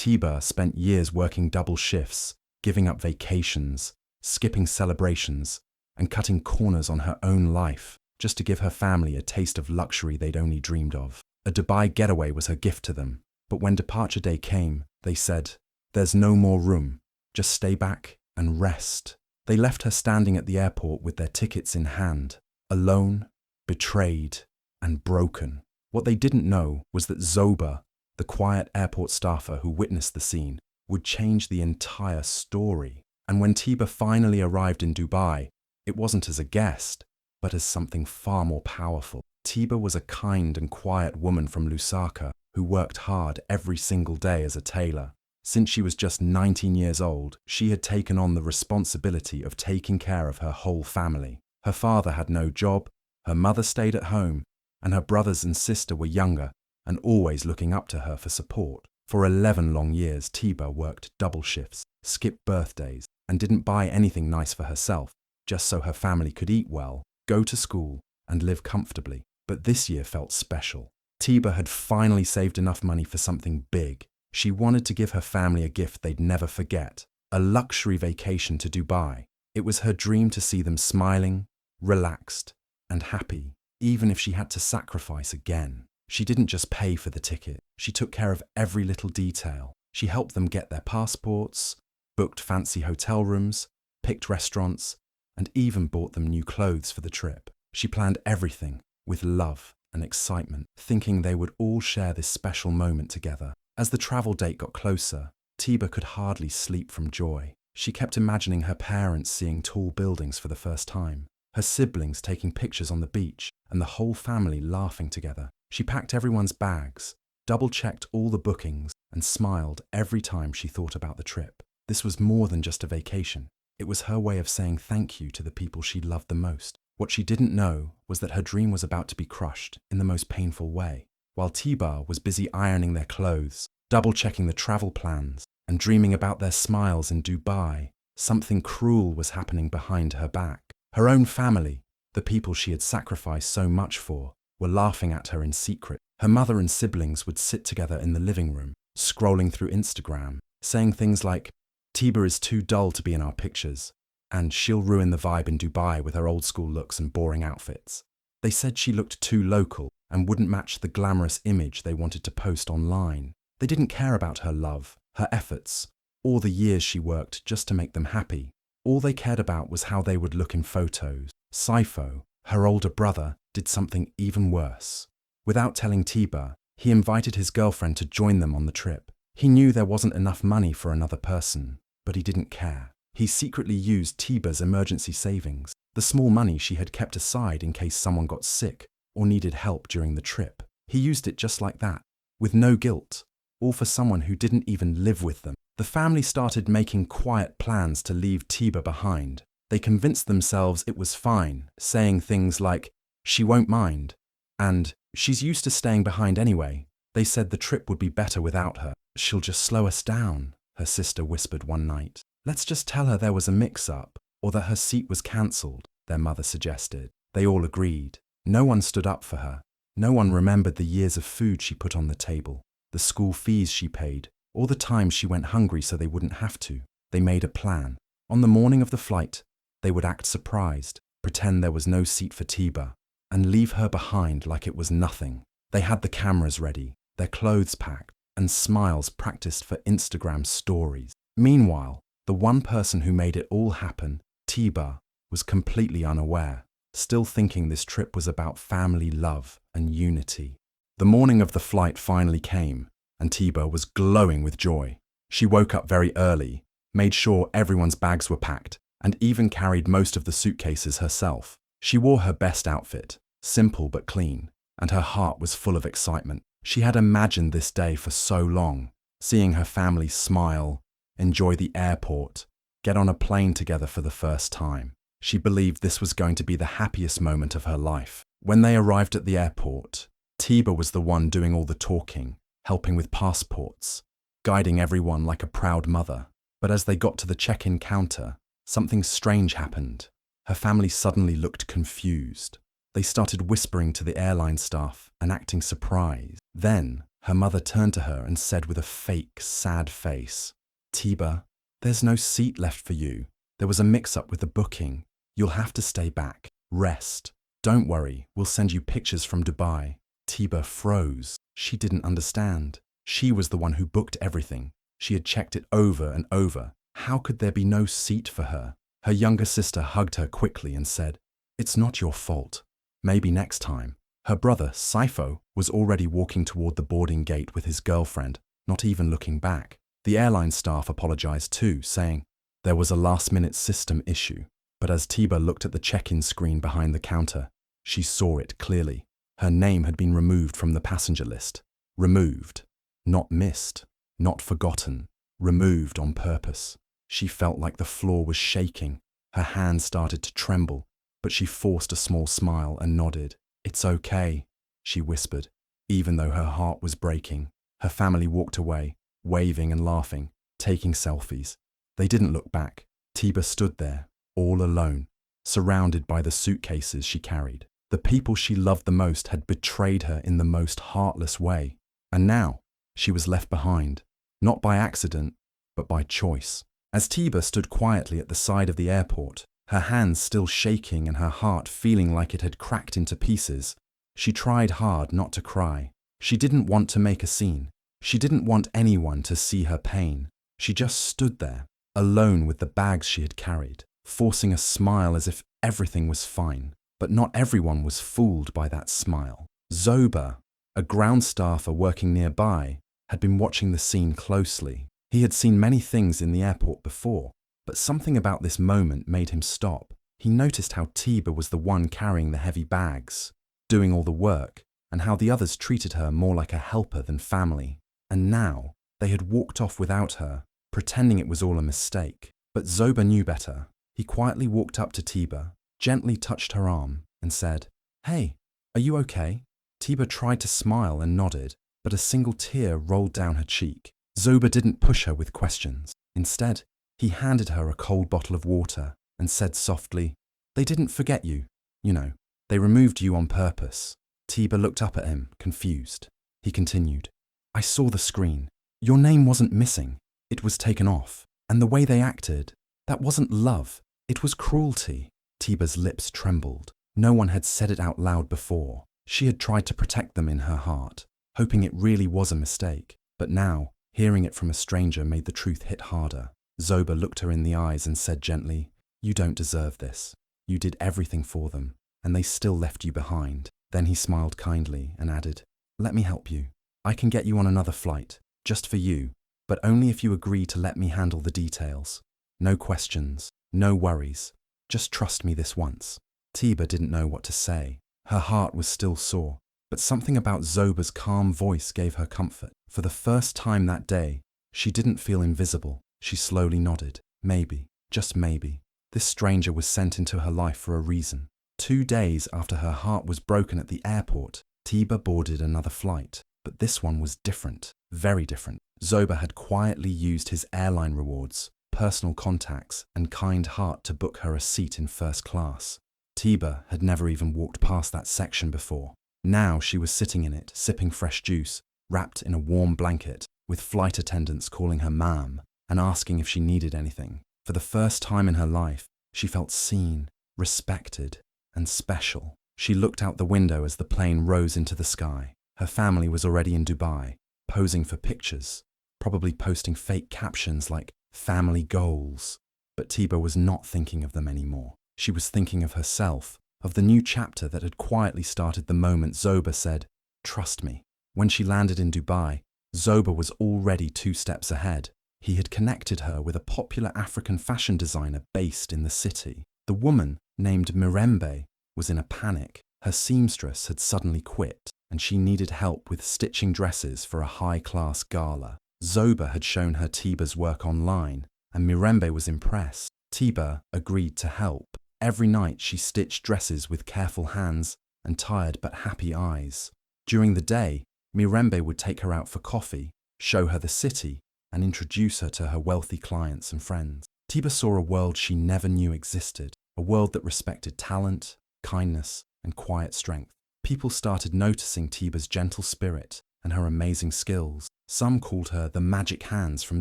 Tiba spent years working double shifts, giving up vacations, skipping celebrations, and cutting corners on her own life just to give her family a taste of luxury they'd only dreamed of. A Dubai getaway was her gift to them, but when departure day came, they said, "There's no more room, just stay back and rest." They left her standing at the airport with their tickets in hand, alone, betrayed, and broken. What they didn't know was that Zoba, the quiet airport staffer who witnessed the scene, would change the entire story. And when Tiba finally arrived in Dubai, it wasn't as a guest, but as something far more powerful. Tiba was a kind and quiet woman from Lusaka who worked hard every single day as a tailor. Since she was just 19 years old, she had taken on the responsibility of taking care of her whole family. Her father had no job, her mother stayed at home, and her brothers and sister were younger and always looking up to her for support. For 11 long years, Tiba worked double shifts, skipped birthdays, and didn't buy anything nice for herself, just so her family could eat well, go to school, and live comfortably. But this year felt special. Tiba had finally saved enough money for something big. She wanted to give her family a gift they'd never forget, a luxury vacation to Dubai. It was her dream to see them smiling, relaxed, and happy, even if she had to sacrifice again. She didn't just pay for the ticket, she took care of every little detail. She helped them get their passports, booked fancy hotel rooms, picked restaurants, and even bought them new clothes for the trip. She planned everything with love and excitement, thinking they would all share this special moment together. As the travel date got closer, Tiba could hardly sleep from joy. She kept imagining her parents seeing tall buildings for the first time, her siblings taking pictures on the beach, and the whole family laughing together. She packed everyone's bags, double-checked all the bookings, and smiled every time she thought about the trip. This was more than just a vacation. It was her way of saying thank you to the people she loved the most. What she didn't know was that her dream was about to be crushed in the most painful way. While Tiba was busy ironing their clothes, double-checking the travel plans, and dreaming about their smiles in Dubai, something cruel was happening behind her back. Her own family, the people she had sacrificed so much for, were laughing at her in secret. Her mother and siblings would sit together in the living room, scrolling through Instagram, saying things like, "Tiba is too dull to be in our pictures," and "she'll ruin the vibe in Dubai with her old-school looks and boring outfits." They said she looked too local and wouldn't match the glamorous image they wanted to post online. They didn't care about her love, her efforts, or the years she worked just to make them happy. All they cared about was how they would look in photos. Saifo, her older brother, did something even worse. Without telling Tiba, he invited his girlfriend to join them on the trip. He knew there wasn't enough money for another person, but he didn't care. He secretly used Tiba's emergency savings, the small money she had kept aside in case someone got sick or needed help during the trip. He used it just like that, with no guilt, all for someone who didn't even live with them. The family started making quiet plans to leave Tiba behind. They convinced themselves it was fine, saying things like, "She won't mind," and "She's used to staying behind anyway." They said the trip would be better without her. "She'll just slow us down," her sister whispered one night. "Let's just tell her there was a mix-up, or that her seat was cancelled," their mother suggested. They all agreed. No one stood up for her. No one remembered the years of food she put on the table, the school fees she paid, or the times she went hungry so they wouldn't have to. They made a plan. On the morning of the flight, they would act surprised, pretend there was no seat for Tiba, and leave her behind like it was nothing. They had the cameras ready, their clothes packed, and smiles practiced for Instagram stories. Meanwhile, the one person who made it all happen, Tiba, was completely unaware, still thinking this trip was about family love and unity. The morning of the flight finally came, and Tiba was glowing with joy. She woke up very early, made sure everyone's bags were packed, and even carried most of the suitcases herself. She wore her best outfit, simple but clean, and her heart was full of excitement. She had imagined this day for so long, seeing her family smile, enjoy the airport, get on a plane together for the first time. She believed this was going to be the happiest moment of her life. When they arrived at the airport, Tiba was the one doing all the talking, helping with passports, guiding everyone like a proud mother. But as they got to the check-in counter, something strange happened. Her family suddenly looked confused. They started whispering to the airline staff and acting surprised. Then, Her mother turned to her and said with a fake, sad face, "Tiba, there's no seat left for you. There was a mix-up with the booking. You'll have to stay back. Rest. Don't worry, we'll send you pictures from Dubai." Tiba froze. She didn't understand. She was the one who booked everything. She had checked it over and over. How could there be no seat for her? Her younger sister hugged her quickly and said, "It's not your fault. Maybe next time." Her brother, Saifo, was already walking toward the boarding gate with his girlfriend, not even looking back. The airline staff apologized too, saying there was a last-minute system issue. But as Tiba looked at the check-in screen behind the counter, she saw it clearly. Her name had been removed from the passenger list. Removed. Not missed. Not forgotten. Removed on purpose. She felt like the floor was shaking. Her hands started to tremble, but she forced a small smile and nodded. "It's okay," she whispered, even though her heart was breaking. Her family walked away, waving and laughing, taking selfies. They didn't look back. Tiba stood there, all alone, surrounded by the suitcases she carried. The people she loved the most had betrayed her in the most heartless way. And now, she was left behind, not by accident, but by choice. As Tiba stood quietly at the side of the airport, her hands still shaking and her heart feeling like it had cracked into pieces, she tried hard not to cry. She didn't want to make a scene. She didn't want anyone to see her pain. She just stood there, alone with the bags she had carried, forcing a smile as if everything was fine. But not everyone was fooled by that smile. Zoba, a ground staffer working nearby, had been watching the scene closely. He had seen many things in the airport before, but something about this moment made him stop. He noticed how Tiba was the one carrying the heavy bags, doing all the work, and how the others treated her more like a helper than family. And now, they had walked off without her, pretending it was all a mistake. But Zoba knew better. He quietly walked up to Tiba, gently touched her arm, and said, "Hey, are you okay?" Tiba tried to smile and nodded, but a single tear rolled down her cheek. Zoba didn't push her with questions. Instead, he handed her a cold bottle of water and said softly, "They didn't forget you. You know, they removed you on purpose." Tiba looked up at him, confused. He continued, "I saw the screen. Your name wasn't missing. It was taken off. And the way they acted, that wasn't love. It was cruelty." Tiba's lips trembled. No one had said it out loud before. She had tried to protect them in her heart, hoping it really was a mistake. But now, hearing it from a stranger made the truth hit harder. Zoba looked her in the eyes and said gently, "You don't deserve this. You did everything for them, and they still left you behind." Then he smiled kindly and added, "Let me help you. I can get you on another flight, just for you, but only if you agree to let me handle the details. No questions, no worries. Just trust me this once." Tiba didn't know what to say. Her heart was still sore, but something about Zoba's calm voice gave her comfort. For the first time that day, she didn't feel invisible. She slowly nodded. Maybe, just maybe, this stranger was sent into her life for a reason. 2 days after her heart was broken at the airport, Tiba boarded another flight. But this one was different, very different. Zoba had quietly used his airline rewards, personal contacts, and kind heart to book her a seat in first class. Tiba had never even walked past that section before. Now she was sitting in it, sipping fresh juice, wrapped in a warm blanket, with flight attendants calling her ma'am and asking if she needed anything. For the first time in her life, she felt seen, respected, and special. She looked out the window as the plane rose into the sky. Her family was already in Dubai, posing for pictures, probably posting fake captions like "family goals." But Tiba was not thinking of them anymore. She was thinking of herself, of the new chapter that had quietly started the moment Zoba said, "Trust me." When she landed in Dubai, Zoba was already 2 steps ahead. He had connected her with a popular African fashion designer based in the city. The woman, named Mirembe, was in a panic. Her seamstress had suddenly quit, and she needed help with stitching dresses for a high-class gala. Zoba had shown her Tiba's work online, and Mirembe was impressed. Tiba agreed to help. Every night she stitched dresses with careful hands and tired but happy eyes. During the day, Mirembe would take her out for coffee, show her the city, and introduce her to her wealthy clients and friends. Tiba saw a world she never knew existed, a world that respected talent, kindness, and quiet strength. People started noticing Tiba's gentle spirit, and her amazing skills. Some called her the magic hands from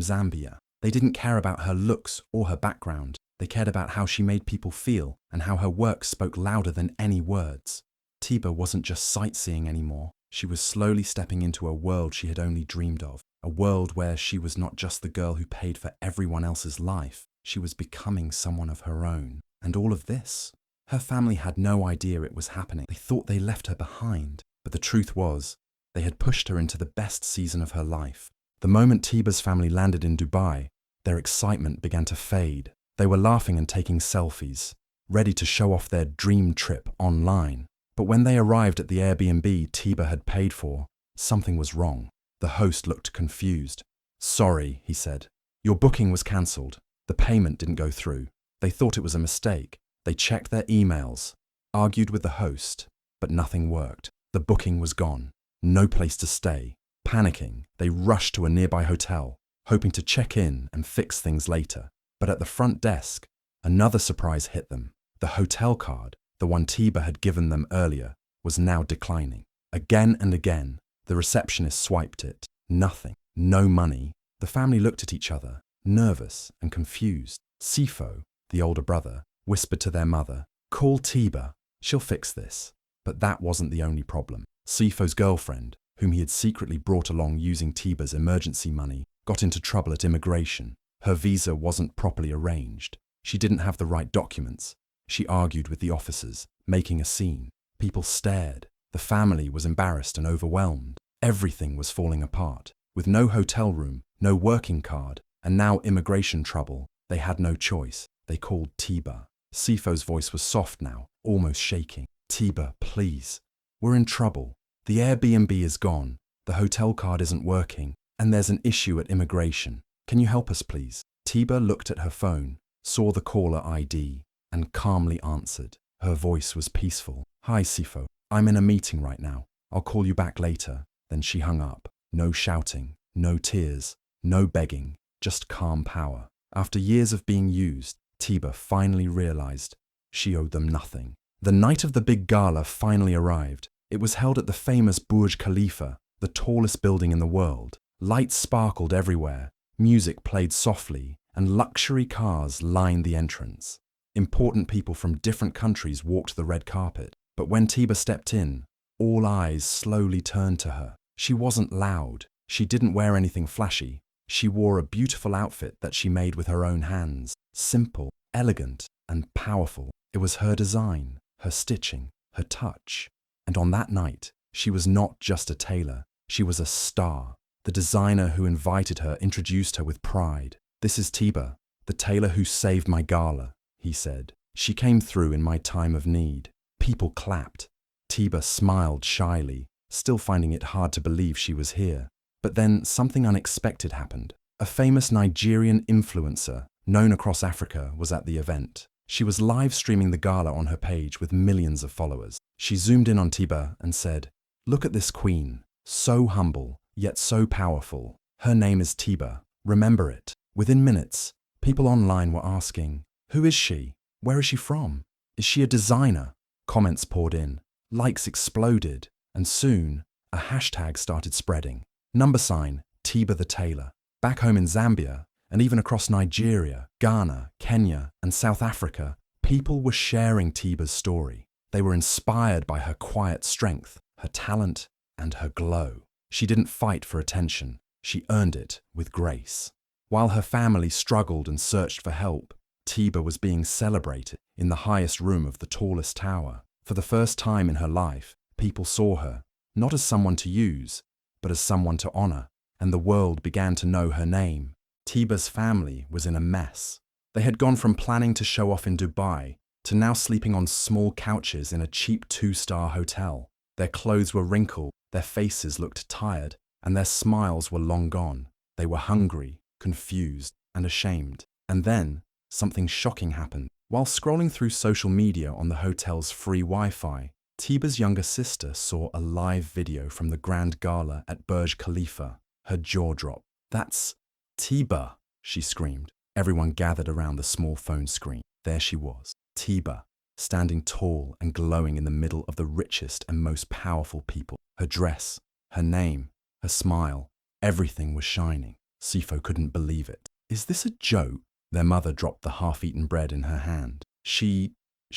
Zambia. They didn't care about her looks or her background. They cared about how she made people feel and how her work spoke louder than any words. Tiba wasn't just sightseeing anymore. She was slowly stepping into a world she had only dreamed of. A world where she was not just the girl who paid for everyone else's life. She was becoming someone of her own. And all of this? Her family had no idea it was happening. They thought they left her behind. But the truth was, they had pushed her into the best season of her life. The moment Tiba's family landed in Dubai, their excitement began to fade. They were laughing and taking selfies, ready to show off their dream trip online. But when they arrived at the Airbnb Tiba had paid for, something was wrong. The host looked confused. "Sorry," he said. "Your booking was cancelled. The payment didn't go through." They thought it was a mistake. They checked their emails, argued with the host, but nothing worked. The booking was gone. No place to stay. Panicking, they rushed to a nearby hotel, hoping to check in and fix things later. But at the front desk, another surprise hit them. The hotel card, the one Tiba had given them earlier, was now declining. Again and again, the receptionist swiped it. Nothing. No money. The family looked at each other, nervous and confused. Sifo, the older brother, whispered to their mother, "Call Tiba. She'll fix this." But that wasn't the only problem. Sifo's girlfriend, whom he had secretly brought along using Tiba's emergency money, got into trouble at immigration. Her visa wasn't properly arranged. She didn't have the right documents. She argued with the officers, making a scene. People stared. The family was embarrassed and overwhelmed. Everything was falling apart. With no hotel room, no working card, and now immigration trouble, they had no choice. They called Tiba. Sifo's voice was soft now, almost shaking. "Tiba, please. We're in trouble. The Airbnb is gone. The hotel card isn't working, and there's an issue at immigration. Can you help us, please?" Tiba looked at her phone, saw the caller ID, and calmly answered. Her voice was peaceful. "Hi, Sifo. I'm in a meeting right now. I'll call you back later." Then she hung up. No shouting, no tears, no begging, just calm power. After years of being used, Tiba finally realized she owed them nothing. The night of the big gala finally arrived. It was held at the famous Burj Khalifa, the tallest building in the world. Lights sparkled everywhere, music played softly, and luxury cars lined the entrance. Important people from different countries walked the red carpet. But when Tiba stepped in, all eyes slowly turned to her. She wasn't loud. She didn't wear anything flashy. She wore a beautiful outfit that she made with her own hands. Simple, elegant, and powerful. It was her design, her stitching, her touch. And on that night, she was not just a tailor. She was a star. The designer who invited her introduced her with pride. "This is Tiba, the tailor who saved my gala," he said. "She came through in my time of need." People clapped. Tiba smiled shyly, still finding it hard to believe she was here. But then something unexpected happened. A famous Nigerian influencer, known across Africa, was at the event. She was live streaming the gala on her page with millions of followers. She zoomed in on Tiba and said, "Look at this queen, so humble, yet so powerful. Her name is Tiba. Remember it." Within minutes, people online were asking, "Who is she? Where is she from? Is she a designer?" Comments poured in, likes exploded, and soon a hashtag started spreading. #Tiba the Tailor. Back home in Zambia, and even across Nigeria, Ghana, Kenya, and South Africa, people were sharing Tiba's story. They were inspired by her quiet strength, her talent, and her glow. She didn't fight for attention. She earned it with grace. While her family struggled and searched for help, Tiba was being celebrated in the highest room of the tallest tower. For the first time in her life, people saw her, not as someone to use, but as someone to honor, and the world began to know her name. Tiba's family was in a mess. They had gone from planning to show off in Dubai to now sleeping on small couches in a cheap 2-star hotel. Their clothes were wrinkled, their faces looked tired, and their smiles were long gone. They were hungry, confused, and ashamed. And then, something shocking happened. While scrolling through social media on the hotel's free Wi-Fi, Tiba's younger sister saw a live video from the Grand Gala at Burj Khalifa. Her jaw dropped. "That's Tiba," she screamed. Everyone gathered around the small phone screen. There she was, Tiba, standing tall and glowing in the middle of the richest and most powerful people. Her dress, her name, her smile, everything was shining. Sifo couldn't believe it. Is this a joke? Their mother dropped the half-eaten bread in her hand. She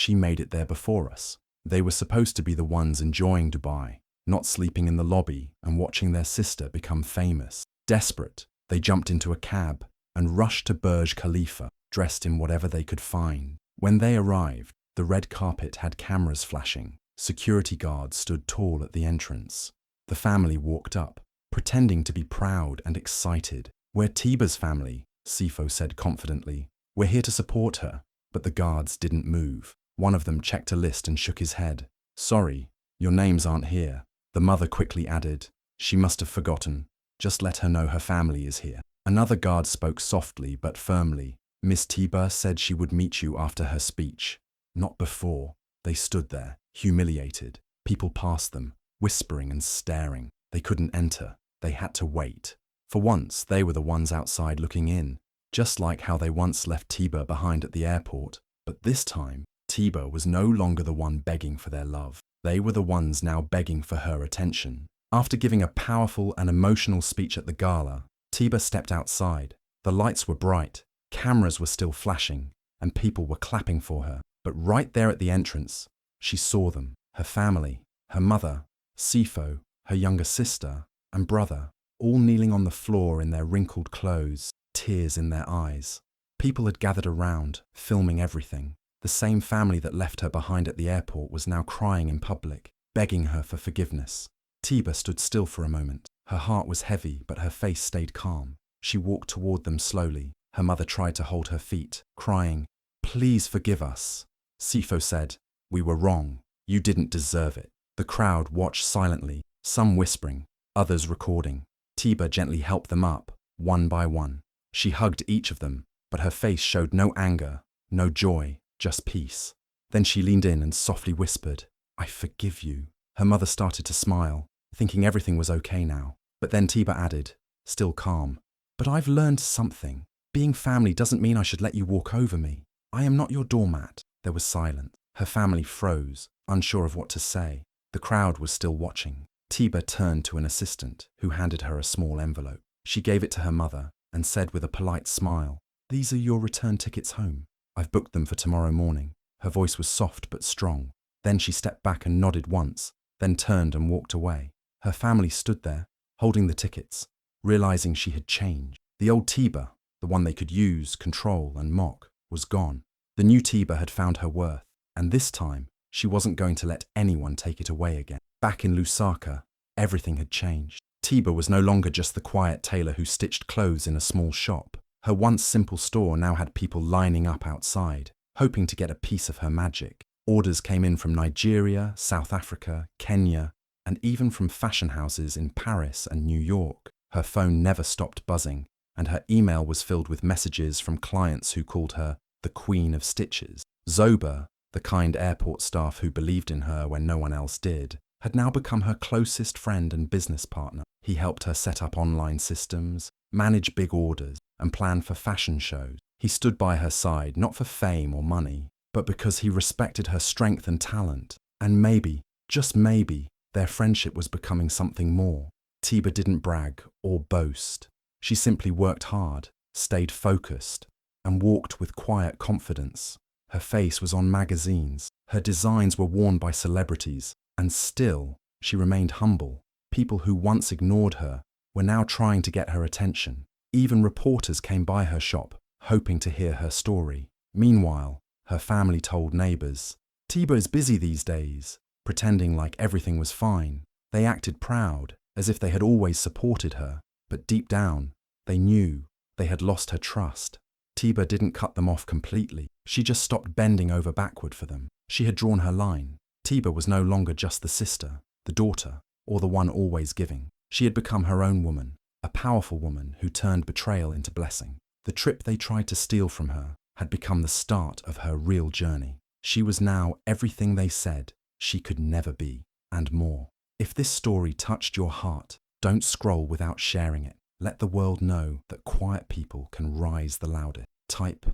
made it there before us. They were supposed to be the ones enjoying Dubai, not sleeping in the lobby and watching their sister become famous. Desperate, they jumped into a cab and rushed to Burj Khalifa, dressed in whatever they could find. When they arrived, the red carpet had cameras flashing. Security guards stood tall at the entrance. The family walked up, pretending to be proud and excited. "We're Tiba's family," Sifo said confidently. "We're here to support her." But the guards didn't move. One of them checked a list and shook his head. "Sorry, your names aren't here." The mother quickly added, "She must have forgotten. Just let her know her family is here." Another guard spoke softly but firmly. "Miss Tiba said she would meet you after her speech, not before." They stood there, humiliated. People passed them, whispering and staring. They couldn't enter. They had to wait. For once, they were the ones outside looking in, just like how they once left Tiba behind at the airport. But this time, Tiba was no longer the one begging for their love. They were the ones now begging for her attention. After giving a powerful and emotional speech at the gala, Tiba stepped outside. The lights were bright, cameras were still flashing, and people were clapping for her. But right there at the entrance, she saw them, her family, her mother, Sifo, her younger sister, and brother, all kneeling on the floor in their wrinkled clothes, tears in their eyes. People had gathered around, filming everything. The same family that left her behind at the airport was now crying in public, begging her for forgiveness. Tiba stood still for a moment. Her heart was heavy, but her face stayed calm. She walked toward them slowly. Her mother tried to hold her feet, crying, "Please forgive us." Sifo said, "We were wrong. You didn't deserve it." The crowd watched silently, some whispering, others recording. Tiba gently helped them up, one by one. She hugged each of them, but her face showed no anger, no joy, just peace. Then she leaned in and softly whispered, "I forgive you." Her mother started to smile, thinking everything was okay now. But then Tiba added, still calm, "But I've learned something. Being family doesn't mean I should let you walk over me. I am not your doormat." There was silence. Her family froze, unsure of what to say. The crowd was still watching. Tiba turned to an assistant, who handed her a small envelope. She gave it to her mother and said with a polite smile, "These are your return tickets home. I've booked them for tomorrow morning." Her voice was soft but strong. Then she stepped back and nodded once, then turned and walked away. Her family stood there, holding the tickets, realizing she had changed. The old Tiba, the one they could use, control, and mock, was gone. The new Tiba had found her worth, and this time, she wasn't going to let anyone take it away again. Back in Lusaka, everything had changed. Tiba was no longer just the quiet tailor who stitched clothes in a small shop. Her once simple store now had people lining up outside, hoping to get a piece of her magic. Orders came in from Nigeria, South Africa, Kenya, and even from fashion houses in Paris and New York. Her phone never stopped buzzing, and her email was filled with messages from clients who called her the Queen of Stitches. Zoba, the kind airport staff who believed in her when no one else did, had now become her closest friend and business partner. He helped her set up online systems, manage big orders, and plan for fashion shows. He stood by her side not for fame or money, but because he respected her strength and talent. And maybe, just maybe, their friendship was becoming something more. Tiba didn't brag or boast. She simply worked hard, stayed focused, and walked with quiet confidence. Her face was on magazines, her designs were worn by celebrities, and still, she remained humble. People who once ignored her were now trying to get her attention. Even reporters came by her shop, hoping to hear her story. Meanwhile, her family told neighbors, "Tiba is busy these days," pretending like everything was fine. They acted proud, as if they had always supported her, but deep down, they knew they had lost her trust. Tiba didn't cut them off completely. She just stopped bending over backward for them. She had drawn her line. Tiba was no longer just the sister, the daughter, or the one always giving. She had become her own woman, a powerful woman who turned betrayal into blessing. The trip they tried to steal from her had become the start of her real journey. She was now everything they said she could never be, and more. If this story touched your heart, don't scroll without sharing it. Let the world know that quiet people can rise the loudest. Type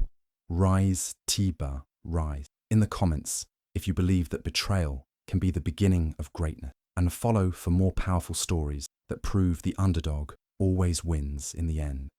"Rise Tiba, rise" in the comments if you believe that betrayal can be the beginning of greatness, and follow for more powerful stories. that prove the underdog always wins in the end.